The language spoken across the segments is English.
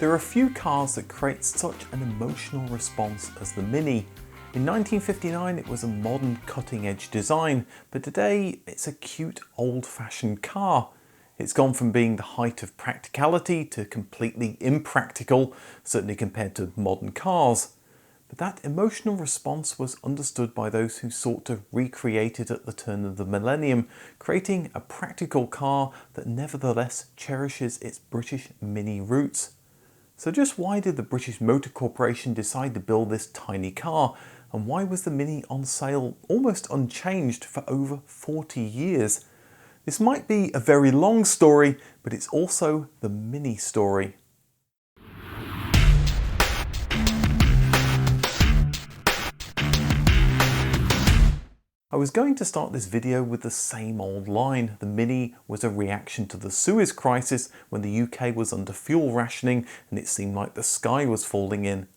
There are few cars that create such an emotional response as the Mini. In 1959 it was a modern cutting-edge design, but today it's a cute old-fashioned car. It's gone from being the height of practicality to completely impractical, certainly compared to modern cars. But that emotional response was understood by those who sought to recreate it at the turn of the millennium, creating a practical car that nevertheless cherishes its British Mini roots. So just why did the British Motor Corporation decide to build this tiny car, and why was the Mini on sale almost unchanged for over 40 years? This might be a very long story, but it's also the Mini story. I was going to start this video with the same old line. The Mini was a reaction to the Suez Crisis when the UK was under fuel rationing and it seemed like the sky was falling in.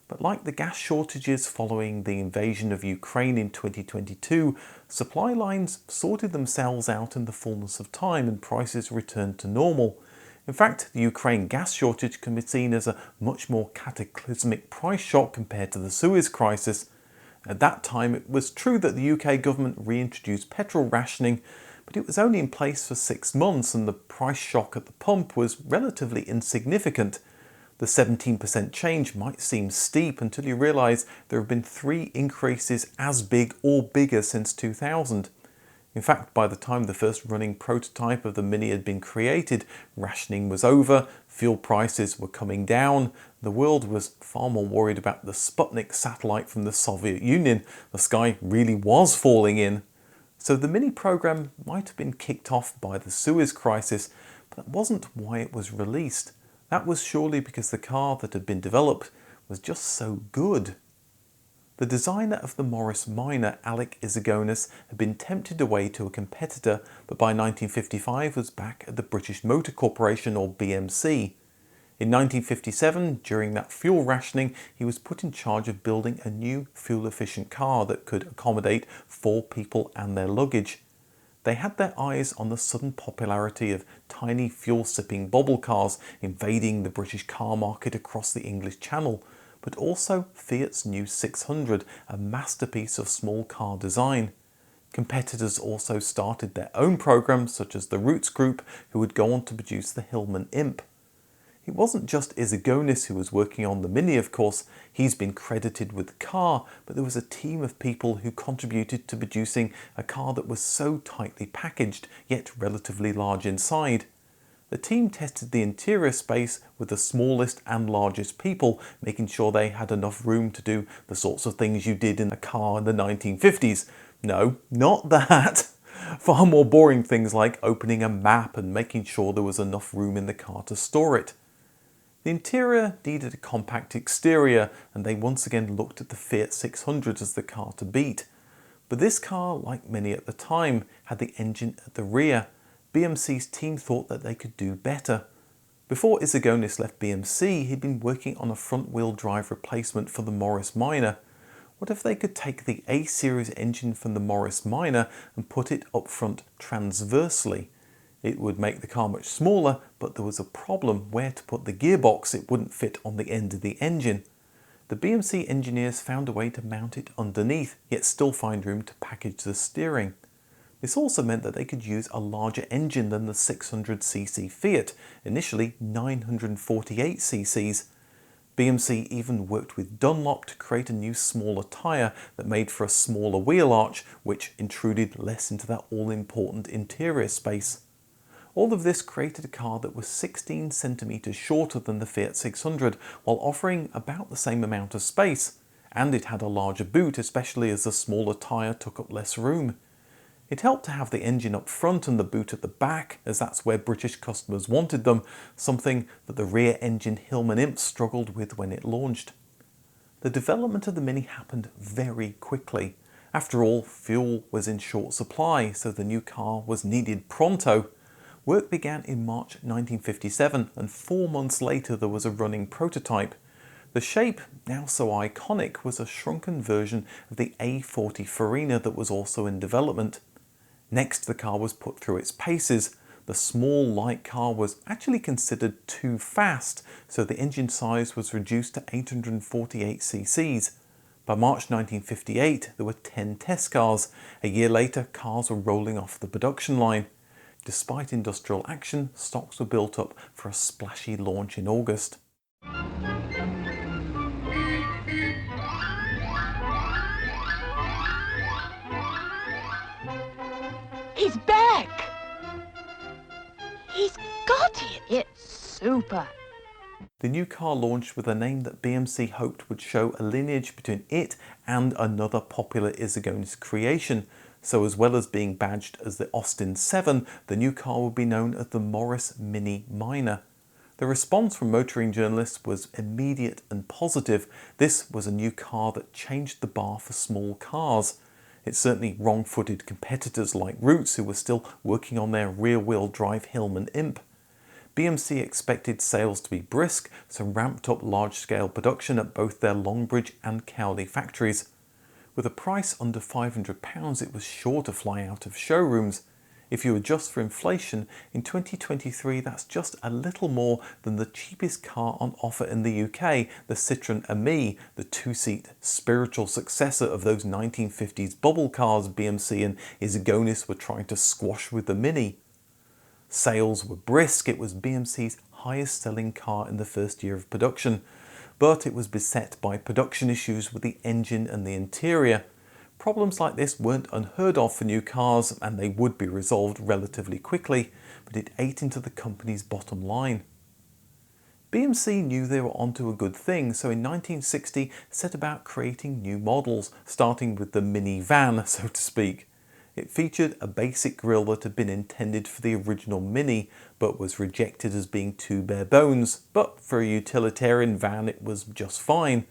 But like the gas shortages following the invasion of Ukraine in 2022, supply lines sorted themselves out in the fullness of time and prices returned to normal. In fact, the Ukraine gas shortage can be seen as a much more cataclysmic price shock compared to the Suez Crisis. At that time, it was true that the UK government reintroduced petrol rationing, but it was only in place for 6 months and the price shock at the pump was relatively insignificant. The 17% change might seem steep until you realise there have been 3 increases as big or bigger since 2000. In fact, by the time the first running prototype of the Mini had been created, rationing was over, fuel prices were coming down, the world was far more worried about the Sputnik satellite from the Soviet Union. The sky really was falling in. So the Mini program might have been kicked off by the Suez Crisis, but that wasn't why it was released. That was surely because the car that had been developed was just so good. The designer of the Morris Minor, Alec Izagonis, had been tempted away to a competitor, but by 1955 was back at the British Motor Corporation, or BMC. In 1957, during that fuel rationing, he was put in charge of building a new fuel-efficient car that could accommodate 4 people and their luggage. They had their eyes on the sudden popularity of tiny fuel-sipping bobble cars invading the British car market across the English Channel, but also Fiat's new 600, a masterpiece of small car design. Competitors also started their own programs, such as the Rootes Group, who would go on to produce the Hillman Imp. It wasn't just Izagonis who was working on the Mini, of course. He's been credited with the car, but there was a team of people who contributed to producing a car that was so tightly packaged, yet relatively large inside. The team tested the interior space with the smallest and largest people, making sure they had enough room to do the sorts of things you did in a car in the 1950s. No, not that. Far more boring things like opening a map and making sure there was enough room in the car to store it. The interior needed a compact exterior, and they once again looked at the Fiat 600 as the car to beat. But this car, like many at the time, had the engine at the rear. BMC's team thought that they could do better. Before Izagonis left BMC, he'd been working on a front-wheel drive replacement for the Morris Minor. What if they could take the A-series engine from the Morris Minor and put it up front transversely? It would make the car much smaller, but there was a problem where to put the gearbox. It wouldn't fit on the end of the engine. The BMC engineers found a way to mount it underneath, yet still find room to package the steering. This also meant that they could use a larger engine than the 600cc Fiat, initially 948cc's. BMC even worked with Dunlop to create a new smaller tyre that made for a smaller wheel arch, which intruded less into that all-important interior space. All of this created a car that was 16 centimetres shorter than the Fiat 600, while offering about the same amount of space. And it had a larger boot, especially as the smaller tyre took up less room. It helped to have the engine up front and the boot at the back, as that's where British customers wanted them, something that the rear-engine Hillman Imp struggled with when it launched. The development of the Mini happened very quickly. After all, fuel was in short supply, so the new car was needed pronto. Work began in March 1957, and 4 months later there was a running prototype. The shape, now so iconic, was a shrunken version of the A40 Farina that was also in development. Next, the car was put through its paces. the small light car was actually considered too fast, so the engine size was reduced to 848 cc's. By March 1958, there were 10 test cars. A year later, cars were rolling off the production line. Despite industrial action, stocks were built up for a splashy launch in August. He's back! He's got it! It's super! The new car launched with a name that BMC hoped would show a lineage between it and another popular Isogonis creation. So as well as being badged as the Austin 7, the new car would be known as the Morris Mini Minor. The response from motoring journalists was immediate and positive. This was a new car that changed the bar for small cars. It certainly wrong-footed competitors like Rootes, who were still working on their rear-wheel drive Hillman Imp. BMC expected sales to be brisk, so ramped up large-scale production at both their Longbridge and Cowley factories. With a price under £500, it was sure to fly out of showrooms. If you adjust for inflation, in 2023 that's just a little more than the cheapest car on offer in the UK, the Citroën Ami, the two-seat spiritual successor of those 1950s bubble cars BMC and Isogonis were trying to squash with the Mini. Sales were brisk. It was BMC's highest selling car in the first year of production, but it was beset by production issues with the engine and the interior. Problems like this weren't unheard of for new cars, and they would be resolved relatively quickly, but it ate into the company's bottom line. BMC knew they were onto a good thing, so in 1960 set about creating new models, starting with the mini van, so to speak. It featured a basic grille that had been intended for the original Mini, but was rejected as being too bare bones. But for a utilitarian van, it was just fine.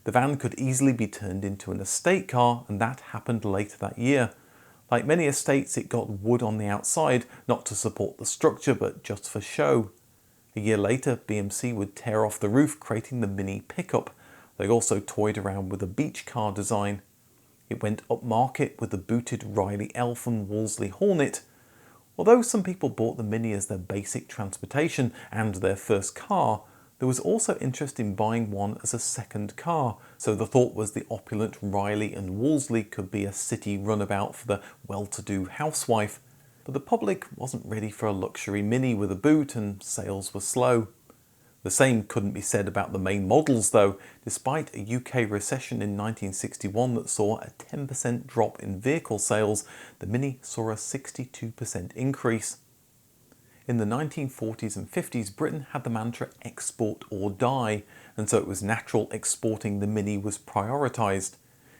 The van could easily be turned into an estate car, and that happened later that year. Like many estates, it got wood on the outside, not to support the structure, but just for show. A year later, BMC would tear off the roof, creating the Mini pickup. They also toyed around with a beach car design. It went upmarket with the booted Riley Elf and Wolseley Hornet. Although some people bought the Mini as their basic transportation and their first car, there was also interest in buying one as a second car, so the thought was the opulent Riley and Wolseley could be a city runabout for the well-to-do housewife. But the public wasn't ready for a luxury Mini with a boot, and sales were slow. The same couldn't be said about the main models though. Despite a UK recession in 1961 that saw a 10% drop in vehicle sales, the Mini saw a 62% increase. In the 1940s and 50s, Britain had the mantra export or die, and so it was natural exporting the Mini was prioritised.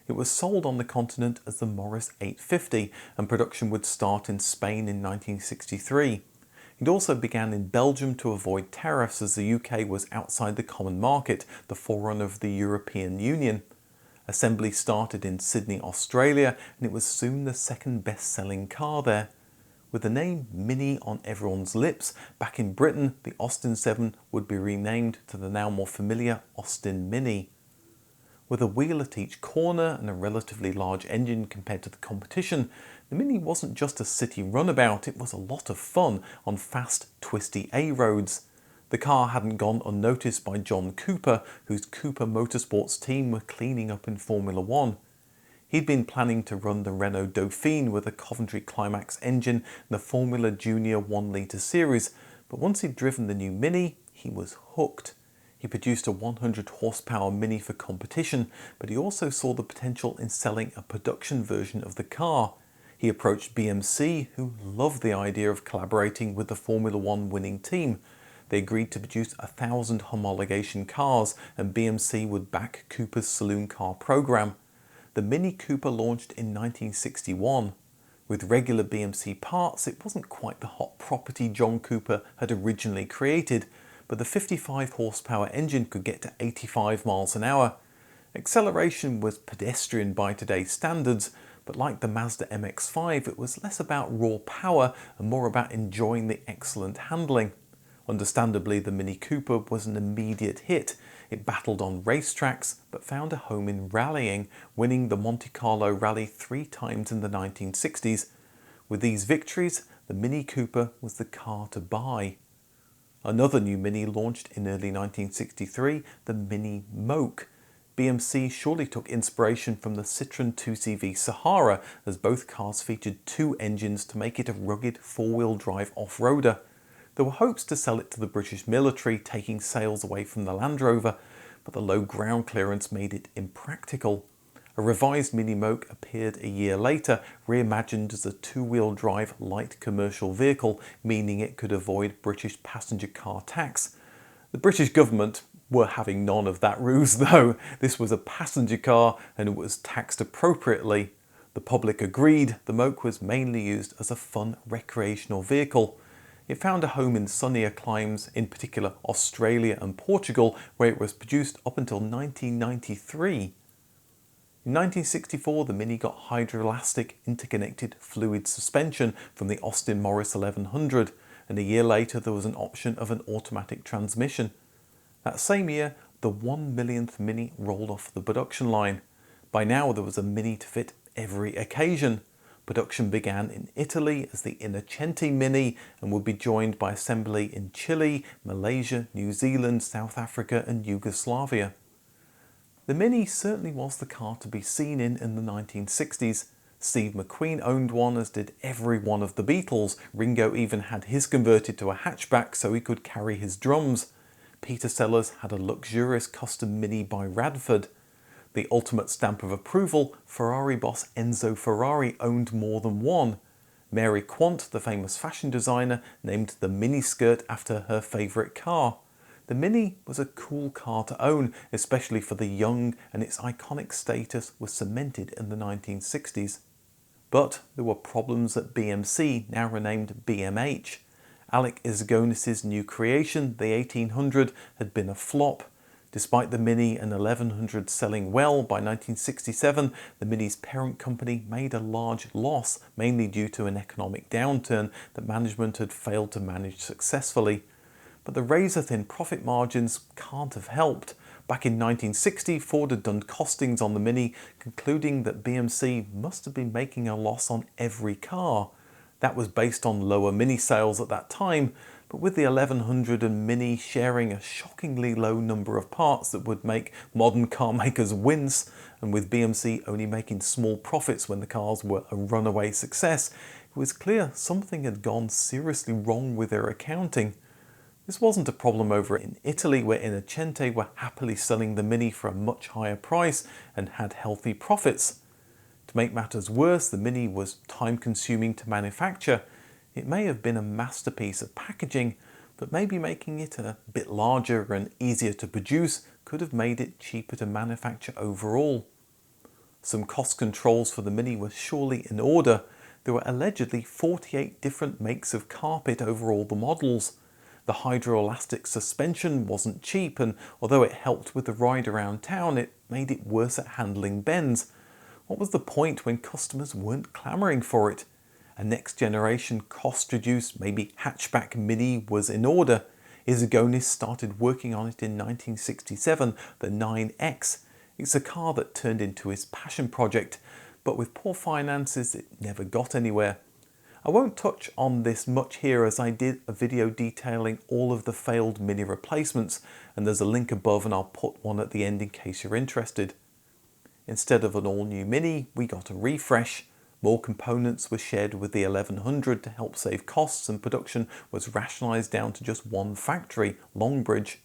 It was sold on the continent as the Morris 850, and production would start in Spain in 1963. It also began in Belgium to avoid tariffs, as the UK was outside the common market, the forerunner of the European Union. Assembly started in Sydney, Australia, and it was soon the second best-selling car there. With the name Mini on everyone's lips, back in Britain, the Austin 7 would be renamed to the now more familiar Austin Mini. With a wheel at each corner and a relatively large engine compared to the competition, the Mini wasn't just a city runabout, it was a lot of fun on fast, twisty A roads. The car hadn't gone unnoticed by John Cooper, whose Cooper Motorsports team were cleaning up in Formula One. He'd been planning to run the Renault Dauphine with a Coventry Climax engine in the Formula Junior 1 litre series, but once he'd driven the new Mini, he was hooked. He produced a 100 horsepower Mini for competition, but he also saw the potential in selling a production version of the car. He approached BMC, who loved the idea of collaborating with the Formula One winning team. They agreed to produce 1,000 homologation cars, and BMC would back Cooper's saloon car program. The Mini Cooper launched in 1961. With regular BMC parts, it wasn't quite the hot property John Cooper had originally created, but the 55 horsepower engine could get to 85 miles an hour. Acceleration was pedestrian by today's standards, but like the Mazda MX-5, it was less about raw power and more about enjoying the excellent handling. Understandably, the Mini Cooper was an immediate hit. It battled on racetracks, but found a home in rallying, winning the Monte Carlo Rally 3 times in the 1960s. With these victories, the Mini Cooper was the car to buy. Another new Mini launched in early 1963, the Mini Moke. BMC surely took inspiration from the Citroën 2CV Sahara, as both cars featured two engines to make it a rugged four-wheel drive off-roader. There were hopes to sell it to the British military, taking sales away from the Land Rover, but the low ground clearance made it impractical. A revised Mini Moke appeared a year later, reimagined as a two-wheel drive light commercial vehicle, meaning it could avoid British passenger car tax. The British government were having none of that ruse though. This was a passenger car and it was taxed appropriately. The public agreed. The Moke was mainly used as a fun recreational vehicle. It found a home in sunnier climes, in particular Australia and Portugal, where it was produced up until 1993. In 1964, the Mini got hydroelastic interconnected fluid suspension from the Austin Morris 1100, and a year later there was an option of an automatic transmission. That same year, the 1 millionth Mini rolled off the production line. By now there was a Mini to fit every occasion. Production began in Italy as the Innocenti Mini and would be joined by assembly in Chile, Malaysia, New Zealand, South Africa and Yugoslavia. The Mini certainly was the car to be seen in the 1960s. Steve McQueen owned one, as did every one of the Beatles. Ringo even had his converted to a hatchback so he could carry his drums. Peter Sellers had a luxurious custom Mini by Radford. The ultimate stamp of approval, Ferrari boss Enzo Ferrari owned more than one. Mary Quant, the famous fashion designer, named the Mini skirt after her favourite car. The Mini was a cool car to own, especially for the young, and its iconic status was cemented in the 1960s. But there were problems at BMC, now renamed BMH. Alec Izagonis's new creation, the 1800, had been a flop. Despite the Mini and 1100 selling well, by 1967 the Mini's parent company made a large loss, mainly due to an economic downturn that management had failed to manage successfully. But the razor-thin profit margins can't have helped. Back in 1960, Ford had done costings on the Mini, concluding that BMC must have been making a loss on every car. That was based on lower Mini sales at that time, but with the 1100 and Mini sharing a shockingly low number of parts that would make modern car makers wince, and with BMC only making small profits when the cars were a runaway success, it was clear something had gone seriously wrong with their accounting. This wasn't a problem over in Italy, where Innocenti were happily selling the Mini for a much higher price and had healthy profits. To make matters worse, the Mini was time-consuming to manufacture. It may have been a masterpiece of packaging, but maybe making it a bit larger and easier to produce could have made it cheaper to manufacture overall. Some cost controls for the Mini were surely in order. There were allegedly 48 different makes of carpet over all the models. The hydroelastic suspension wasn't cheap, and although it helped with the ride around town, it made it worse at handling bends. What was the point when customers weren't clamouring for it? A next generation cost-reduced, maybe hatchback Mini was in order. Izagonis started working on it in 1967, the 9X. It's a car that turned into his passion project, but with poor finances it never got anywhere. I won't touch on this much here, as I did a video detailing all of the failed Mini replacements, and there's a link above and I'll put one at the end in case you're interested. Instead of an all-new Mini, we got a refresh. More components were shared with the 1100 to help save costs, and production was rationalised down to just one factory, Longbridge.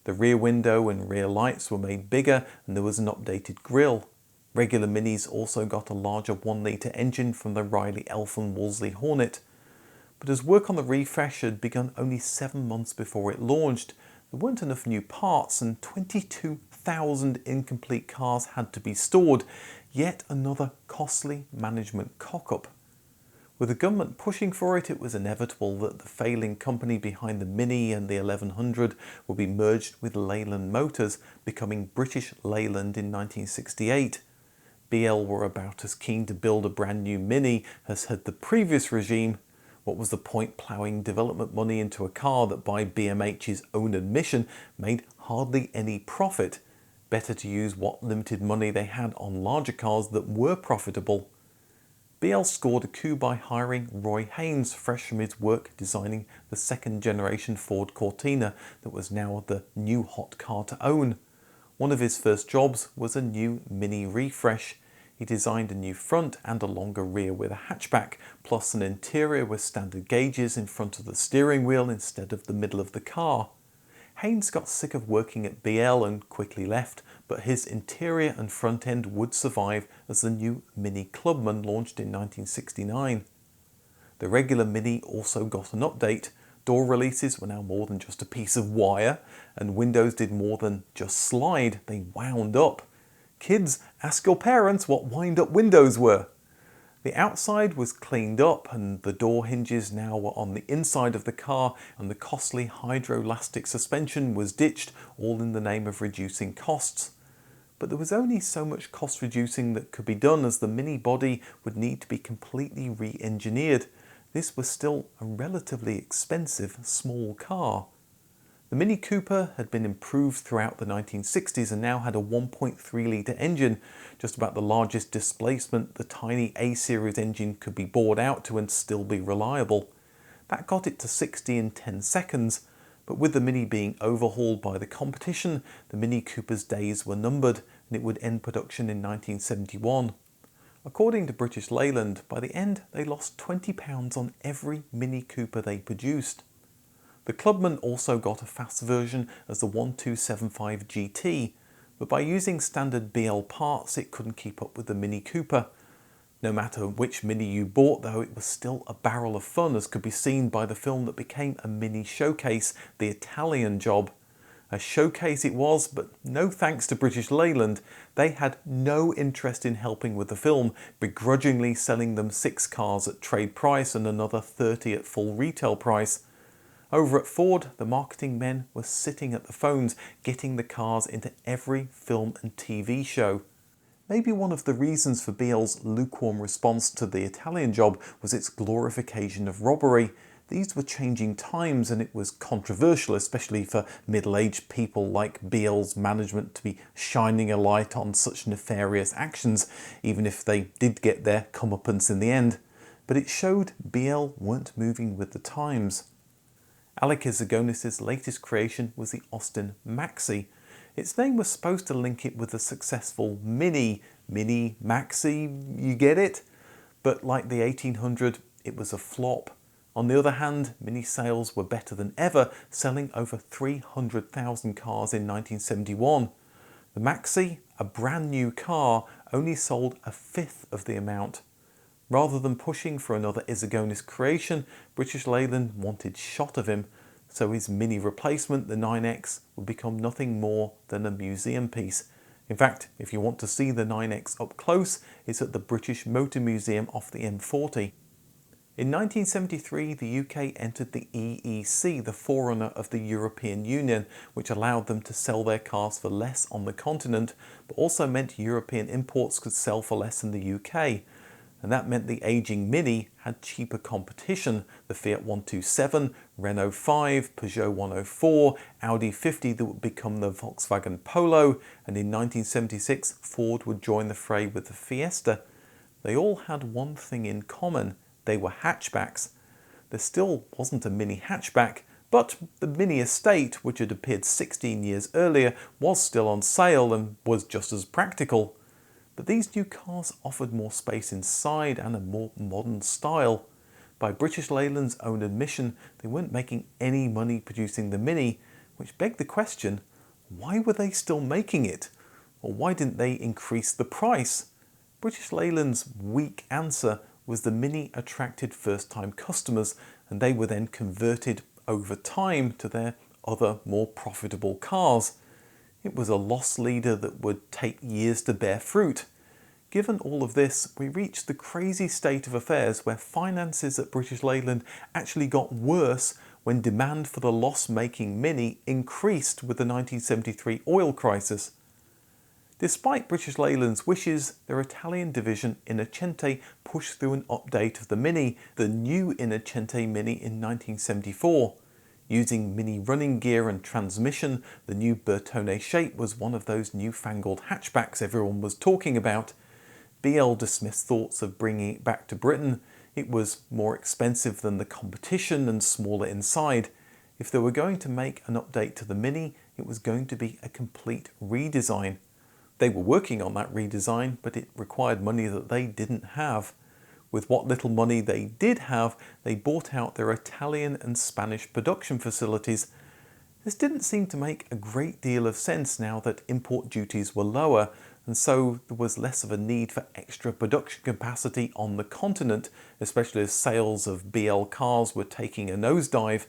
The rear window and rear lights were made bigger, and there was an updated grille. Regular Minis also got a larger 1-litre engine from the Riley Elfin Wolseley Hornet. But as work on the refresh had begun only 7 months before it launched, there weren't enough new parts, and 22,000 incomplete cars had to be stored. Yet another costly management cock-up. With the government pushing for it, it was inevitable that the failing company behind the Mini and the 1100 would be merged with Leyland Motors, becoming British Leyland in 1968. BL were about as keen to build a brand new Mini as had the previous regime. What was the point ploughing development money into a car that, by BMH's own admission, made hardly any profit? Better to use what limited money they had on larger cars that were profitable. BL scored a coup by hiring Roy Haynes, fresh from his work designing the second generation Ford Cortina that was now the new hot car to own. One of his first jobs was a new Mini refresh. He designed a new front and a longer rear with a hatchback, plus an interior with standard gauges in front of the steering wheel instead of the middle of the car. Haynes got sick of working at BL and quickly left, but his interior and front end would survive as the new Mini Clubman launched in 1969. The regular Mini also got an update. Door releases were now more than just a piece of wire, and windows did more than just slide, they wound up. Kids, ask your parents what wind-up windows were. The outside was cleaned up and the door hinges now were on the inside of the car, and the costly hydroelastic suspension was ditched, all in the name of reducing costs. But there was only so much cost reducing that could be done, as the Mini body would need to be completely re-engineered. This was still a relatively expensive small car. The Mini Cooper had been improved throughout the 1960s and now had a 1.3 litre engine, just about the largest displacement the tiny A-series engine could be bored out to and still be reliable. That got it to 60 in 10 seconds, but with the Mini being overhauled by the competition, the Mini Cooper's days were numbered and it would end production in 1971. According to British Leyland, by the end they lost £20 on every Mini Cooper they produced. The Clubman also got a fast version as the 1275 GT, but by using standard BL parts it couldn't keep up with the Mini Cooper. No matter which Mini you bought though, it was still a barrel of fun, as could be seen by the film that became a Mini showcase, The Italian Job. A showcase it was, but no thanks to British Leyland. They had no interest in helping with the film, begrudgingly selling them 6 cars at trade price and another 30 at full retail price. Over at Ford, the marketing men were sitting at the phones, getting the cars into every film and TV show. Maybe one of the reasons for BL's lukewarm response to The Italian Job was its glorification of robbery. These were changing times and it was controversial, especially for middle-aged people like BL's management, to be shining a light on such nefarious actions, even if they did get their comeuppance in the end. But it showed BL weren't moving with the times. Alec Izagonis's latest creation was the Austin Maxi. Its name was supposed to link it with the successful Mini Maxi, you get it? But like the 1800, it was a flop. On the other hand, Mini sales were better than ever, selling over 300,000 cars in 1971. The Maxi, a brand new car, only sold a fifth of the amount. Rather than pushing for another Izagonis creation, British Leyland wanted shot of him, so his Mini replacement, the 9X, would become nothing more than a museum piece. In fact, if you want to see the 9X up close, it's at the British Motor Museum off the M40. In 1973, the UK entered the EEC, the forerunner of the European Union, which allowed them to sell their cars for less on the continent, but also meant European imports could sell for less in the UK. And that meant the ageing Mini had cheaper competition. The Fiat 127, Renault 5, Peugeot 104, Audi 50 that would become the Volkswagen Polo, and in 1976 Ford would join the fray with the Fiesta. They all had one thing in common: they were hatchbacks. There still wasn't a Mini hatchback, but the Mini Estate, which had appeared 16 years earlier, was still on sale and was just as practical. But these new cars offered more space inside and a more modern style. By British Leyland's own admission, they weren't making any money producing the Mini, which begged the question, why were they still making it? Or why didn't they increase the price? British Leyland's weak answer was the Mini attracted first-time customers, and they were then converted over time to their other more profitable cars. It was a loss leader that would take years to bear fruit. Given all of this, we reached the crazy state of affairs where finances at British Leyland actually got worse when demand for the loss-making Mini increased with the 1973 oil crisis. Despite British Leyland's wishes, their Italian division Innocente pushed through an update of the Mini, the new Innocente Mini in 1974. Using Mini running gear and transmission, the new Bertone shape was one of those newfangled hatchbacks everyone was talking about. BL dismissed thoughts of bringing it back to Britain. It was more expensive than the competition and smaller inside. If they were going to make an update to the Mini, it was going to be a complete redesign. They were working on that redesign, but it required money that they didn't have. With what little money they did have, they bought out their Italian and Spanish production facilities. This didn't seem to make a great deal of sense now that import duties were lower, and so there was less of a need for extra production capacity on the continent, especially as sales of BL cars were taking a nosedive.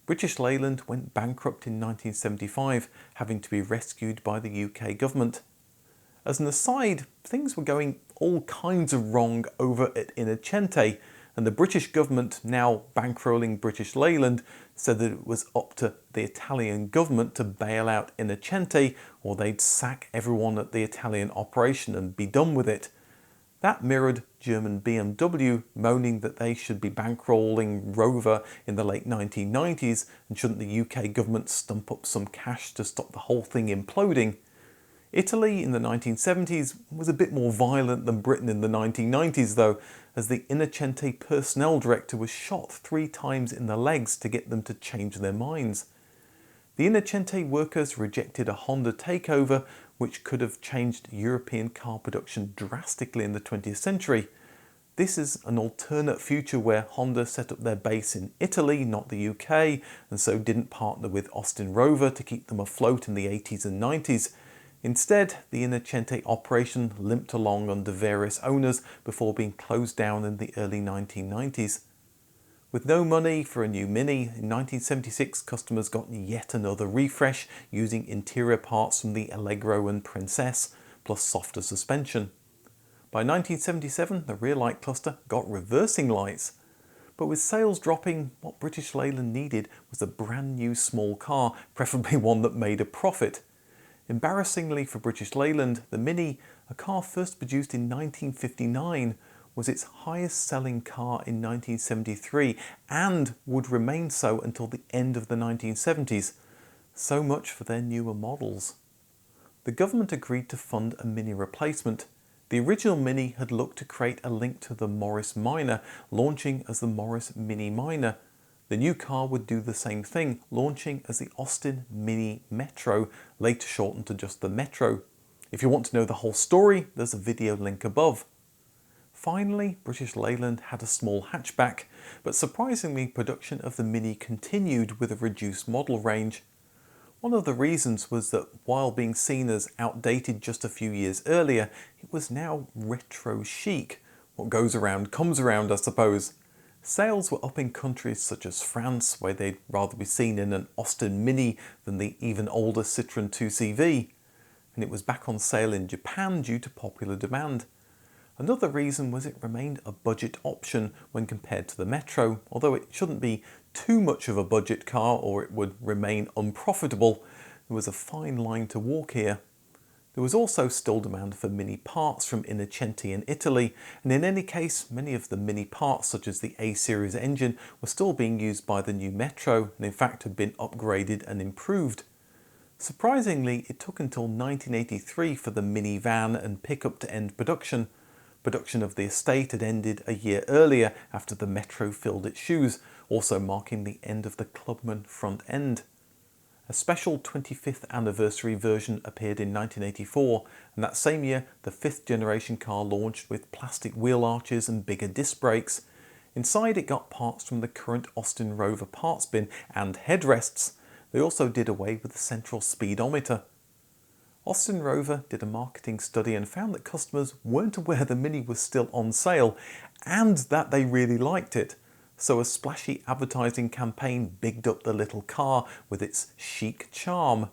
British Leyland went bankrupt in 1975, having to be rescued by the UK government. As an aside, things were going all kinds of wrong over at Innocente, and the British government, now bankrolling British Leyland, said that it was up to the Italian government to bail out Innocente, or they'd sack everyone at the Italian operation and be done with it. That mirrored German BMW moaning that they should be bankrolling Rover in the late 1990s, and shouldn't the UK government stump up some cash to stop the whole thing imploding. Italy in the 1970s was a bit more violent than Britain in the 1990s though, as the Innocente personnel director was shot 3 times in the legs to get them to change their minds. The Innocente workers rejected a Honda takeover, which could have changed European car production drastically in the 20th century. This is an alternate future where Honda set up their base in Italy, not the UK, and so didn't partner with Austin Rover to keep them afloat in the 80s and 90s. Instead, the Innocente operation limped along under various owners before being closed down in the early 1990s. With no money for a new Mini, in 1976 customers got yet another refresh using interior parts from the Allegro and Princess, plus softer suspension. By 1977 the rear light cluster got reversing lights. But with sales dropping, what British Leyland needed was a brand new small car, preferably one that made a profit. Embarrassingly for British Leyland, the Mini, a car first produced in 1959, was its highest selling car in 1973 and would remain so until the end of the 1970s. So much for their newer models. The government agreed to fund a Mini replacement. The original Mini had looked to create a link to the Morris Minor, launching as the Morris Mini Minor. The new car would do the same thing, launching as the Austin Mini Metro, later shortened to just the Metro. If you want to know the whole story, there's a video link above. Finally, British Leyland had a small hatchback, but surprisingly production of the Mini continued with a reduced model range. One of the reasons was that while being seen as outdated just a few years earlier, it was now retro chic. What goes around comes around, I suppose. Sales were up in countries such as France, where they'd rather be seen in an Austin Mini than the even older Citroën 2CV, and it was back on sale in Japan due to popular demand. Another reason was it remained a budget option when compared to the Metro, although it shouldn't be too much of a budget car or it would remain unprofitable. There was a fine line to walk here. There was also still demand for Mini parts from Innocente in Italy, and in any case, many of the Mini parts such as the A-Series engine were still being used by the new Metro and in fact had been upgraded and improved. Surprisingly, it took until 1983 for the Mini van and pickup to end production. Production of the estate had ended a year earlier after the Metro filled its shoes, also marking the end of the Clubman front end. A special 25th anniversary version appeared in 1984, and that same year the 5th generation car launched with plastic wheel arches and bigger disc brakes. Inside it got parts from the current Austin Rover parts bin and headrests. They also did away with the central speedometer. Austin Rover did a marketing study and found that customers weren't aware the Mini was still on sale and that they really liked it. So a splashy advertising campaign bigged up the little car with its chic charm.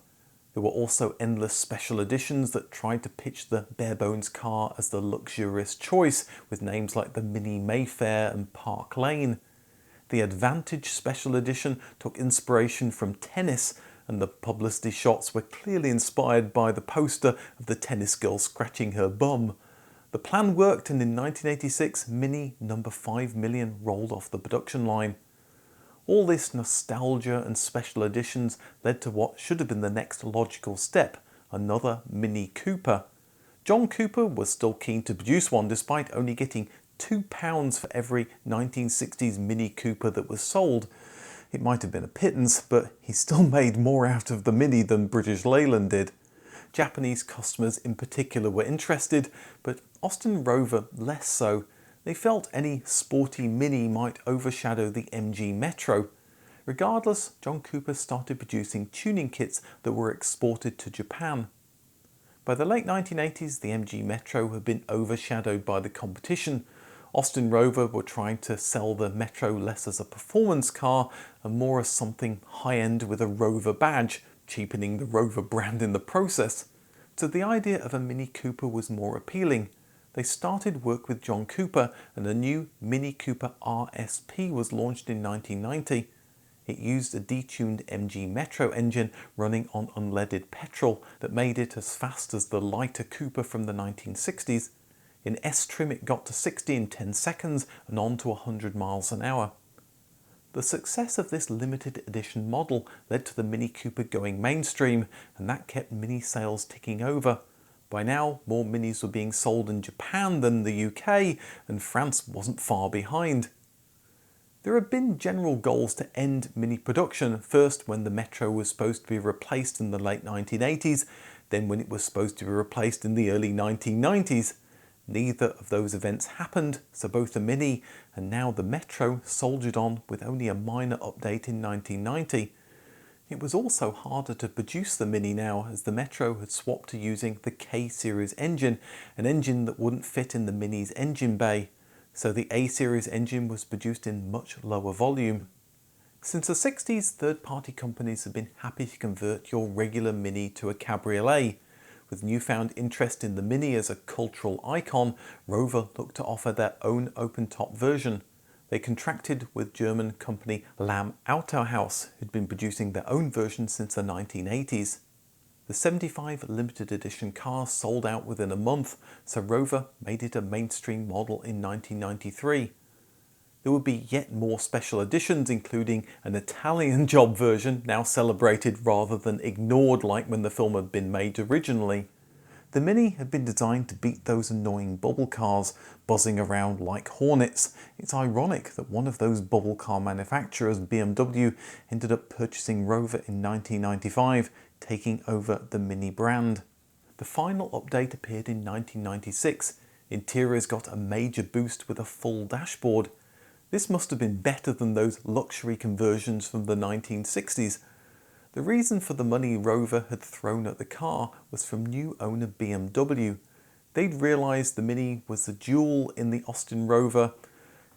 There were also endless special editions that tried to pitch the bare-bones car as the luxurious choice, with names like the Mini Mayfair and Park Lane. The Advantage Special Edition took inspiration from tennis, and the publicity shots were clearly inspired by the poster of the tennis girl scratching her bum. The plan worked, and in 1986 Mini number 5 million rolled off the production line. All this nostalgia and special editions led to what should have been the next logical step, another Mini Cooper. John Cooper was still keen to produce one despite only getting £2 for every 1960s Mini Cooper that was sold. It might have been a pittance, but he still made more out of the Mini than British Leyland did. Japanese customers in particular were interested, but Austin Rover less so. They felt any sporty Mini might overshadow the MG Metro. Regardless, John Cooper started producing tuning kits that were exported to Japan. By the late 1980s, the MG Metro had been overshadowed by the competition. Austin Rover were trying to sell the Metro less as a performance car and more as something high-end with a Rover badge, cheapening the Rover brand in the process. So the idea of a Mini Cooper was more appealing. They started work with John Cooper and a new Mini Cooper RSP was launched in 1990. It used a detuned MG Metro engine running on unleaded petrol that made it as fast as the lighter Cooper from the 1960s. In S-trim it got to 60 in 10 seconds and on to 100 miles an hour. The success of this limited edition model led to the Mini Cooper going mainstream, and that kept Mini sales ticking over. By now, more Minis were being sold in Japan than the UK, and France wasn't far behind. There have been general goals to end Mini production, first when the Metro was supposed to be replaced in the late 1980s, then when it was supposed to be replaced in the early 1990s. Neither of those events happened, so both the Mini and now the Metro soldiered on with only a minor update in 1990. It was also harder to produce the Mini now, as the Metro had swapped to using the K-Series engine, an engine that wouldn't fit in the Mini's engine bay. So the A-Series engine was produced in much lower volume. Since the 60s, third-party companies have been happy to convert your regular Mini to a cabriolet. With newfound interest in the Mini as a cultural icon, Rover looked to offer their own open-top version. They contracted with German company Lamm Autohaus, who'd been producing their own version since the 1980s. The 75 limited edition cars sold out within a month, so Rover made it a mainstream model in 1993. There would be yet more special editions, including an Italian job version, now celebrated rather than ignored like when the film had been made originally. The Mini had been designed to beat those annoying bubble cars, buzzing around like hornets. It's ironic that one of those bubble car manufacturers, BMW, ended up purchasing Rover in 1995, taking over the Mini brand. The final update appeared in 1996. Interiors got a major boost with a full dashboard. This must have been better than those luxury conversions from the 1960s. The reason for the money Rover had thrown at the car was from new owner BMW. They'd realised the Mini was the jewel in the Austin Rover.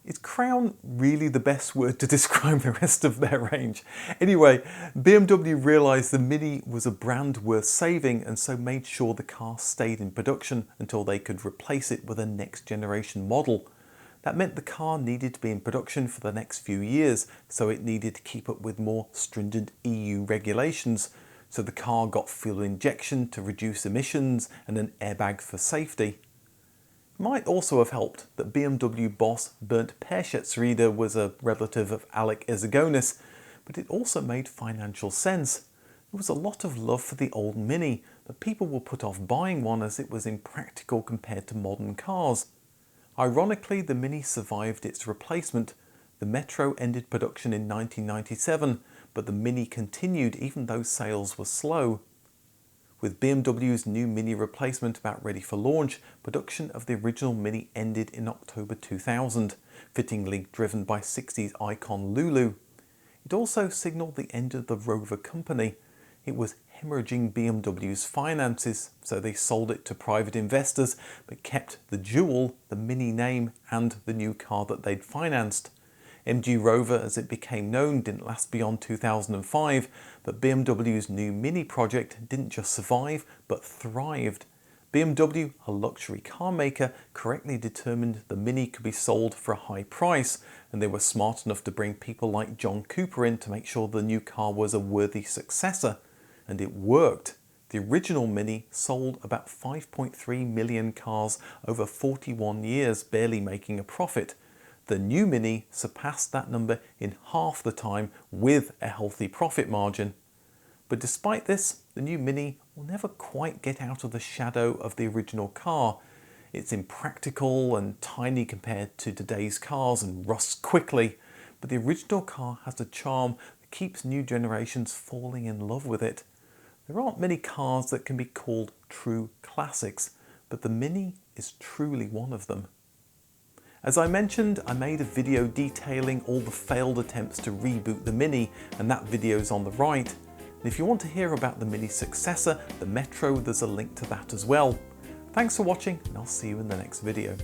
Is crown really the best word to describe the rest of their range? Anyway, BMW realised the Mini was a brand worth saving and so made sure the car stayed in production until they could replace it with a next generation model. That meant the car needed to be in production for the next few years, so it needed to keep up with more stringent EU regulations. So the car got fuel injection to reduce emissions and an airbag for safety. It might also have helped that BMW boss Bernd Perschetz's reader was a relative of Alec Izagonis, but it also made financial sense. There was a lot of love for the old Mini, but people were put off buying one as it was impractical compared to modern cars. Ironically, the Mini survived its replacement. The Metro ended production in 1997, but the Mini continued even though sales were slow. With BMW's new Mini replacement about ready for launch, production of the original Mini ended in October 2000, fittingly driven by 60s icon Lulu. It also signalled the end of the Rover company. It was hemorrhaging BMW's finances, so they sold it to private investors but kept the jewel, the Mini name, and the new car that they'd financed. MG Rover, as it became known, didn't last beyond 2005, but BMW's new Mini project didn't just survive but thrived. BMW, a luxury car maker, correctly determined the Mini could be sold for a high price, and they were smart enough to bring people like John Cooper in to make sure the new car was a worthy successor. And it worked. The original Mini sold about 5.3 million cars over 41 years, barely making a profit. The new Mini surpassed that number in half the time with a healthy profit margin. But despite this, the new Mini will never quite get out of the shadow of the original car. It's impractical and tiny compared to today's cars and rusts quickly, but the original car has a charm that keeps new generations falling in love with it. There aren't many cars that can be called true classics, but the Mini is truly one of them. As I mentioned, I made a video detailing all the failed attempts to reboot the Mini, and that video is on the right. And if you want to hear about the Mini's successor, the Metro, there's a link to that as well. Thanks for watching, and I'll see you in the next video.